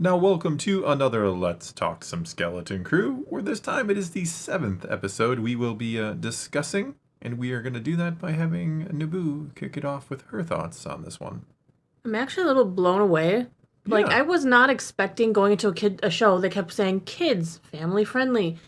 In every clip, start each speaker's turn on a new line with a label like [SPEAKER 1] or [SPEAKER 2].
[SPEAKER 1] Now, welcome to another Let's Talk Some Skeleton Crew, where this time it is the 7th episode we will be discussing, and we are going to do that by having Naboo kick it off with her thoughts on this one.
[SPEAKER 2] I'm actually a little blown away. Like,
[SPEAKER 1] Yeah.
[SPEAKER 2] I was not expecting going into a show that kept saying kids, family friendly,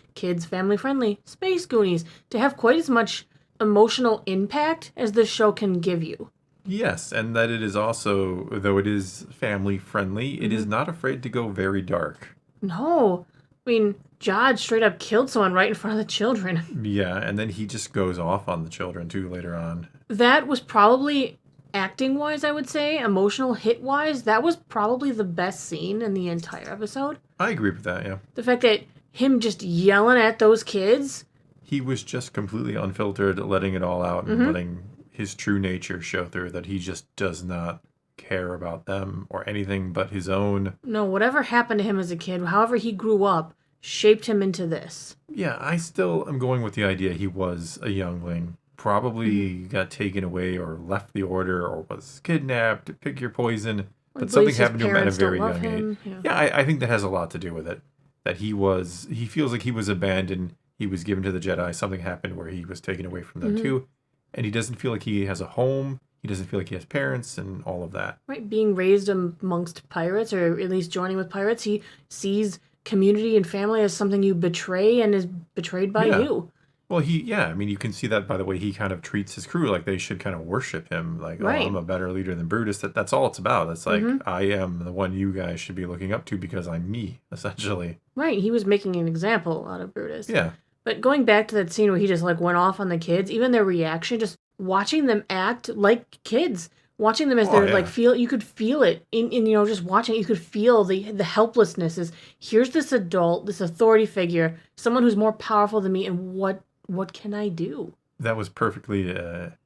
[SPEAKER 2] Space Goonies, to have quite as much emotional impact as this show can give you.
[SPEAKER 1] Yes, and that it is also, though it is family friendly, it is not afraid to go very dark.
[SPEAKER 2] No. I mean, Jod straight up killed someone right in front of the children.
[SPEAKER 1] Yeah, and then he just goes off on the children too later on.
[SPEAKER 2] That was probably, acting-wise, I would say, emotional hit-wise, that was probably the best scene in the entire episode.
[SPEAKER 1] I agree with that, yeah.
[SPEAKER 2] The fact that him just yelling at those kids.
[SPEAKER 1] He was just completely unfiltered, letting it all out and letting his true nature show through, that he just does not care about them or anything but his own.
[SPEAKER 2] No, whatever happened to him as a kid, however he grew up, shaped him into this.
[SPEAKER 1] Yeah, I still am going with the idea he was a youngling. Probably got taken away or left the order or was kidnapped, pick your poison. But something happened to him at a very young age. Yeah, I think that has a lot to do with it. That he feels like he was abandoned. He was given to the Jedi. Something happened where he was taken away from them too. And he doesn't feel like he has a home. He doesn't feel like he has parents and all of that.
[SPEAKER 2] Right, being raised amongst pirates, or at least joining with pirates, he sees community and family as something you betray and is betrayed by you.
[SPEAKER 1] Well, I mean, you can see that by the way he kind of treats his crew, like they should kind of worship him. Like,
[SPEAKER 2] Right.
[SPEAKER 1] Oh, I'm a better leader than Brutus. That's all it's about. It's like, I am the one you guys should be looking up to because I'm me, essentially.
[SPEAKER 2] Right, he was making an example out of Brutus.
[SPEAKER 1] Yeah.
[SPEAKER 2] But going back to that scene where he just like went off on the kids, even their reaction, just watching them act like kids, watching them as they're like you could feel it in just watching it, you could feel the helplessness is here's this adult, this authority figure, someone who's more powerful than me, and what can I do?
[SPEAKER 1] That was perfectly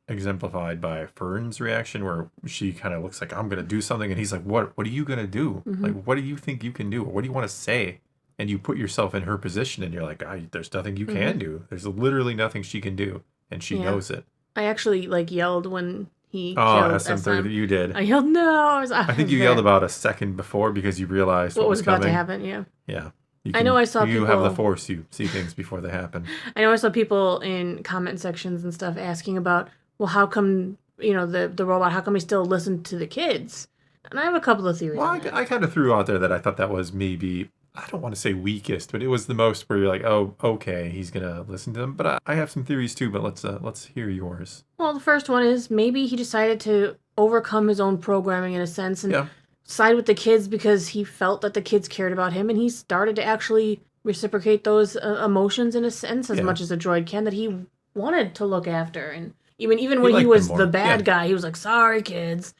[SPEAKER 1] exemplified by Fern's reaction, where she kind of looks like, I'm going to do something. And he's like, what are you going to do? Like, what do you think you can do? Or what do you want to say? And you put yourself in her position and you're like, there's nothing you can do. There's literally nothing she can do. And she knows it.
[SPEAKER 2] I actually yelled when he
[SPEAKER 1] killed
[SPEAKER 2] killed
[SPEAKER 1] SM30, you did.
[SPEAKER 2] I yelled, no.
[SPEAKER 1] I think you yelled about a second before because you realized what was
[SPEAKER 2] about
[SPEAKER 1] coming.
[SPEAKER 2] to happen, yeah.
[SPEAKER 1] Yeah.
[SPEAKER 2] I know I saw
[SPEAKER 1] you
[SPEAKER 2] people...
[SPEAKER 1] have the Force, you see things before they happen.
[SPEAKER 2] I know I saw people in comment sections and stuff asking about, well, how come, the robot, how come he still listened to the kids? And I have a couple of theories.
[SPEAKER 1] Well, I kind of threw out there that I thought that was maybe, I don't want to say weakest, but it was the most where you're like, oh, okay, he's going to listen to them. But I have some theories too, but let's hear yours.
[SPEAKER 2] Well, the first one is maybe he decided to overcome his own programming in a sense and side with the kids because he felt that the kids cared about him, and he started to actually reciprocate those emotions in a sense as much as a droid can, that he wanted to look after. And even when he was the bad guy, he was like, sorry, kids.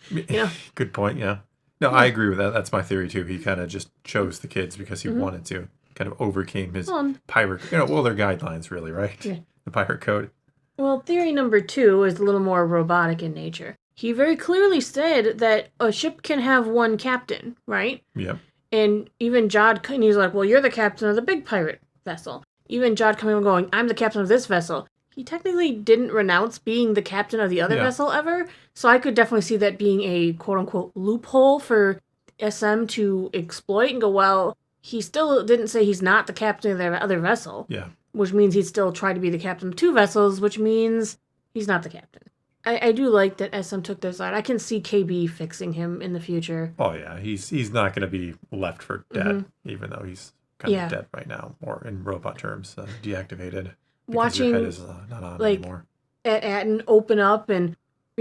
[SPEAKER 1] Good point, yeah. No, I agree with that. That's my theory too. He kind of just chose the kids because he wanted to. Kind of overcame his pirate, their guidelines really, right? Yeah. The pirate code.
[SPEAKER 2] Well, theory number 2 is a little more robotic in nature. He very clearly said that a ship can have one captain, right?
[SPEAKER 1] Yep.
[SPEAKER 2] And even Jod, and he's like, well, you're the captain of the big pirate vessel. Even Jod coming and going, I'm the captain of this vessel. He technically didn't renounce being the captain of the other vessel ever, so I could definitely see that being a quote-unquote loophole for SM to exploit and go, well, he still didn't say he's not the captain of the other vessel.
[SPEAKER 1] Yeah.
[SPEAKER 2] Which means he'd still try to be the captain of 2 vessels, which means he's not the captain. I do like that SM took their side. I can see KB fixing him in the future.
[SPEAKER 1] Oh, yeah. He's not going to be left for dead, even though he's kind of dead right now, or in robot terms, deactivated.
[SPEAKER 2] Watching
[SPEAKER 1] your head is not on anymore.
[SPEAKER 2] Atten open up and,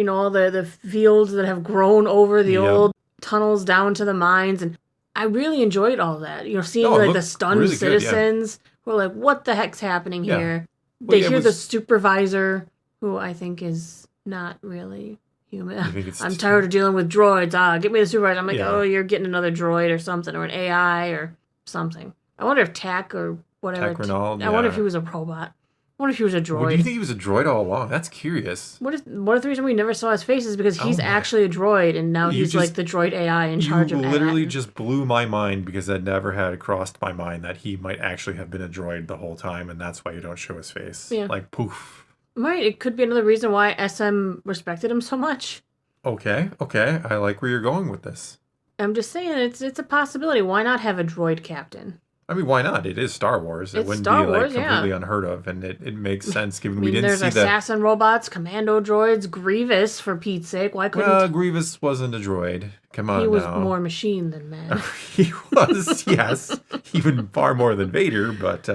[SPEAKER 2] all the fields that have grown over the old tunnels down to the mines. And I really enjoyed all that. Seeing the stunned really citizens who are like, what the heck's happening here? Well, they hear the supervisor, who I think is not really human. I'm tired of dealing with droids. Get me the supervisor. I'm like, oh, you're getting another droid or something, or an AI or something. I wonder if Tack or whatever.
[SPEAKER 1] Tack Renault,
[SPEAKER 2] I wonder if he was a robot. What if he was a droid?
[SPEAKER 1] Well, do you think he was a droid all along? That's curious.
[SPEAKER 2] What if the reason we never saw his face is because he's actually a droid, and now he's like the droid AI in charge of
[SPEAKER 1] You literally just blew my mind, because that never had crossed my mind that he might actually have been a droid the whole time, and that's why you don't show his face. Yeah. Like, poof.
[SPEAKER 2] Right, it could be another reason why SM respected him so much.
[SPEAKER 1] Okay, I like where you're going with this.
[SPEAKER 2] I'm just saying it's a possibility. Why not have a droid captain?
[SPEAKER 1] I mean, why not? It is Star Wars. It wouldn't be like completely unheard of, and it makes sense given we didn't see that.
[SPEAKER 2] There's assassin robots, commando droids, Grievous, for Pete's sake. Why couldn't...
[SPEAKER 1] Grievous wasn't a droid. Come on now.
[SPEAKER 2] He was more machine than man.
[SPEAKER 1] He was, yes. Even far more than Vader, but...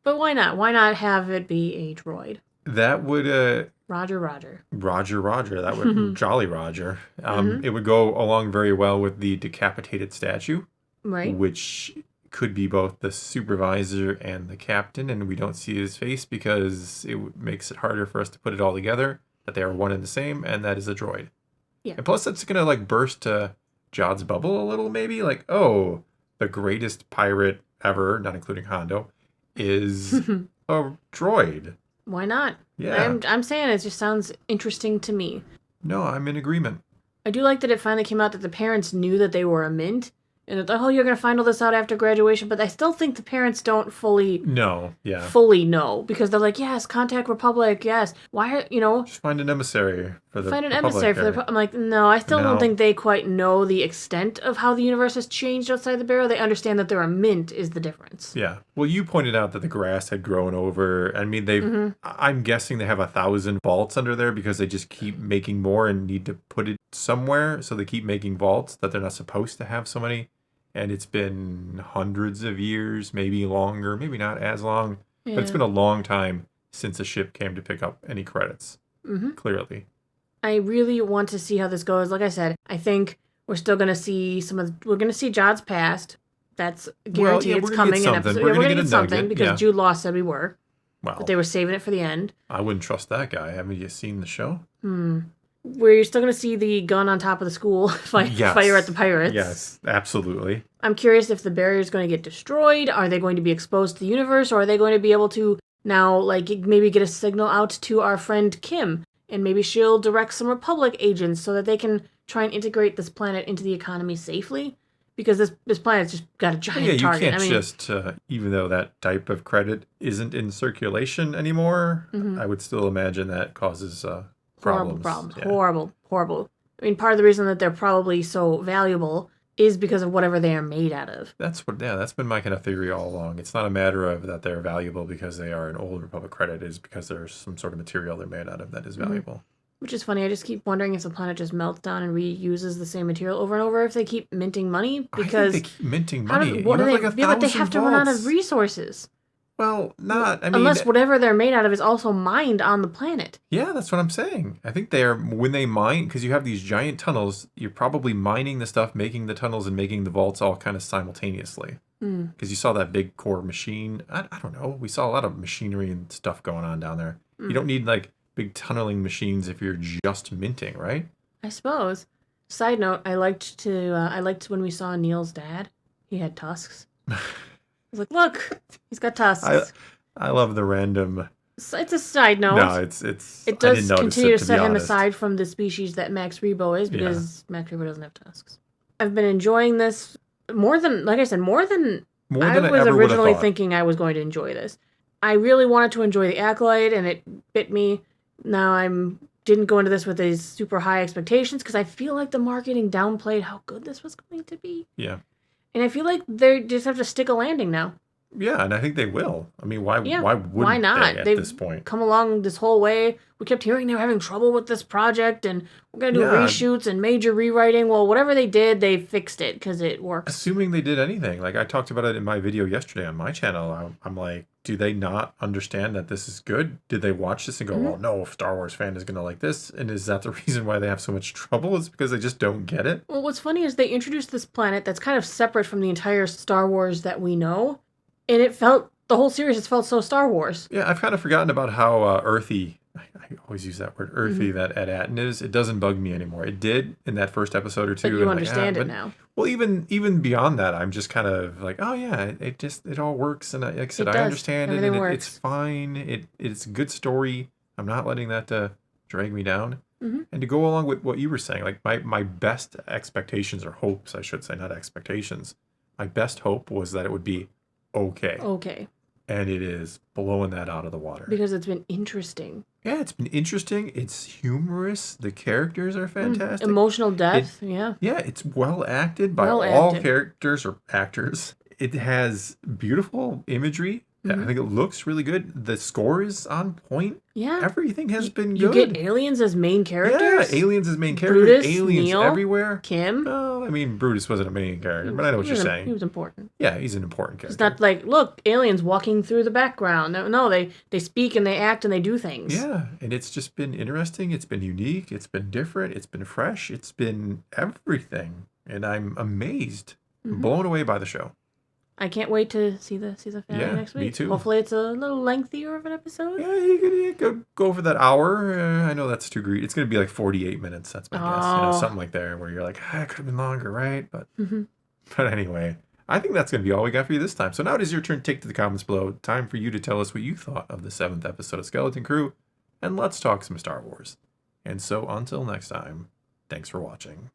[SPEAKER 2] But why not? Why not have it be a droid?
[SPEAKER 1] That would...
[SPEAKER 2] Roger.
[SPEAKER 1] Roger. That would... Jolly Roger. It would go along very well with the decapitated statue.
[SPEAKER 2] Right.
[SPEAKER 1] Which... could be both the supervisor and the captain, and we don't see his face because it makes it harder for us to put it all together that they are one and the same, and that is a droid.
[SPEAKER 2] Yeah.
[SPEAKER 1] And plus, that's gonna like burst Jod's bubble a little, maybe like, oh, the greatest pirate ever, not including Hondo, is a droid.
[SPEAKER 2] Why not?
[SPEAKER 1] Yeah.
[SPEAKER 2] I'm saying it just sounds interesting to me.
[SPEAKER 1] No, I'm in agreement.
[SPEAKER 2] I do like that it finally came out that the parents knew that they were a mint. And it's like, oh, you're going to find all this out after graduation. But I still think the parents don't fully know. Because they're like, yes, contact Republic, yes. Why,
[SPEAKER 1] just find an emissary for the
[SPEAKER 2] Find an emissary for the... I'm like, no, I still don't think they quite know the extent of how the universe has changed outside the barrel. They understand that they're a mint is the difference.
[SPEAKER 1] Yeah. Well, you pointed out that the grass had grown over. I mean, they've... I'm guessing they have 1,000 vaults under there because they just keep making more and need to put it somewhere. So they keep making vaults that they're not supposed to have so many. And it's been hundreds of years, maybe longer, maybe not as long. Yeah. But it's been a long time since a ship came to pick up any credits, clearly.
[SPEAKER 2] I really want to see how this goes. Like I said, I think we're still going to see we're going to see Jod's past. That's guaranteed. It's coming in episode. We're going to get something because Jude Law said we were. Well, but they were saving it for the end.
[SPEAKER 1] I wouldn't trust that guy. Haven't you seen the show?
[SPEAKER 2] Where you're still going to see the gun on top of the school fire at the pirates.
[SPEAKER 1] Yes, absolutely.
[SPEAKER 2] I'm curious if the barrier is going to get destroyed. Are they going to be exposed to the universe? Or are they going to be able to now, like, maybe get a signal out to our friend Kim? And maybe she'll direct some Republic agents so that they can try and integrate this planet into the economy safely? Because this planet's just got a giant target.
[SPEAKER 1] Yeah, you can't even though that type of credit isn't in circulation anymore, I would still imagine that causes... problems.
[SPEAKER 2] Yeah. Horrible. I mean, part of the reason that they're probably so valuable is because of whatever they are made out of.
[SPEAKER 1] That's been my kind of theory all along. It's not a matter of that they're valuable because they are an old Republic credit. It's because there's some sort of material they're made out of that is valuable.
[SPEAKER 2] Which is funny. I just keep wondering if the planet just melts down and reuses the same material over and over if they keep minting money. Because
[SPEAKER 1] I think they keep minting money.
[SPEAKER 2] But they have to run out of resources.
[SPEAKER 1] Well,
[SPEAKER 2] unless whatever they're made out of is also mined on the planet.
[SPEAKER 1] Yeah, that's what I'm saying. I think when they mine, because you have these giant tunnels, you're probably mining the stuff, making the tunnels, and making the vaults all kind of simultaneously. Because you saw that big core machine. I don't know. We saw a lot of machinery and stuff going on down there. You don't need like big tunneling machines if you're just minting, right?
[SPEAKER 2] I suppose. Side note: I liked when we saw Neil's dad. He had tusks. I was like, look, he's got tusks.
[SPEAKER 1] I love the random...
[SPEAKER 2] It's a side note.
[SPEAKER 1] No, it
[SPEAKER 2] does continue to set him aside from the species that Max Rebo is because Max Rebo doesn't have tusks. I've been enjoying this more than I was originally thinking I was going to enjoy this. I really wanted to enjoy The Acolyte, and it bit me. Now didn't go into this with these super high expectations because I feel like the marketing downplayed how good this was going to be.
[SPEAKER 1] Yeah.
[SPEAKER 2] And I feel like they just have to stick a landing now.
[SPEAKER 1] Yeah, and I think they will. I mean, why not? They've this point?
[SPEAKER 2] Come along this whole way. We kept hearing they were having trouble with this project, and we're going to do reshoots and major rewriting. Well, whatever they did, they fixed it because it works.
[SPEAKER 1] Assuming they did anything. Like, I talked about it in my video yesterday on my channel. I'm like, do they not understand that this is good? Did they watch this and go, well, no, Star Wars fan is going to like this? And is that the reason why they have so much trouble? Is because they just don't get it?
[SPEAKER 2] Well, what's funny is they introduced this planet that's kind of separate from the entire Star Wars that we know. And the whole series has felt so Star Wars.
[SPEAKER 1] Yeah, I've kind of forgotten about how earthy, I always use that word, earthy, that Ed Atten is. It doesn't bug me anymore. It did in that first episode or two.
[SPEAKER 2] But you understand it now.
[SPEAKER 1] Well, even beyond that, I'm just kind of like, oh yeah, it all works. And like I said, I understand it. And it's fine. It's a good story. I'm not letting that drag me down. And to go along with what you were saying, like my best expectations or hopes, I should say, not expectations. My best hope was that it would be okay.
[SPEAKER 2] Okay.
[SPEAKER 1] And it is blowing that out of the water.
[SPEAKER 2] Because it's been interesting.
[SPEAKER 1] Yeah, it's been interesting. It's humorous. The characters are fantastic.
[SPEAKER 2] Emotional depth, yeah.
[SPEAKER 1] Yeah, it's well acted by all characters or actors. It has beautiful imagery. I think it looks really good. The score is on point.
[SPEAKER 2] Yeah.
[SPEAKER 1] Everything has been good.
[SPEAKER 2] You get aliens as main characters?
[SPEAKER 1] Yeah, aliens as main characters.
[SPEAKER 2] Brutus,
[SPEAKER 1] aliens
[SPEAKER 2] Neil,
[SPEAKER 1] Everywhere.
[SPEAKER 2] Kim.
[SPEAKER 1] Well, I mean, Brutus wasn't a main character, but I know what you're saying.
[SPEAKER 2] He was important.
[SPEAKER 1] Yeah, he's an important character.
[SPEAKER 2] It's not like, look, aliens walking through the background. No, they speak and they act and they do things.
[SPEAKER 1] Yeah, and it's just been interesting. It's been unique. It's been different. It's been fresh. It's been everything. And I'm amazed, blown away by the show.
[SPEAKER 2] I can't wait to see the finale next week.
[SPEAKER 1] Me too.
[SPEAKER 2] Hopefully it's a little lengthier of an episode.
[SPEAKER 1] Yeah, you could go for that hour. I know that's too greedy. It's going to be like 48 minutes. That's my guess. Something like there where you're like, it could have been longer, right? But anyway, I think that's going to be all we got for you this time. So now it is your turn to take to the comments below. Time for you to tell us what you thought of the 7th episode of Skeleton Crew. And let's talk some Star Wars. And so until next time, thanks for watching.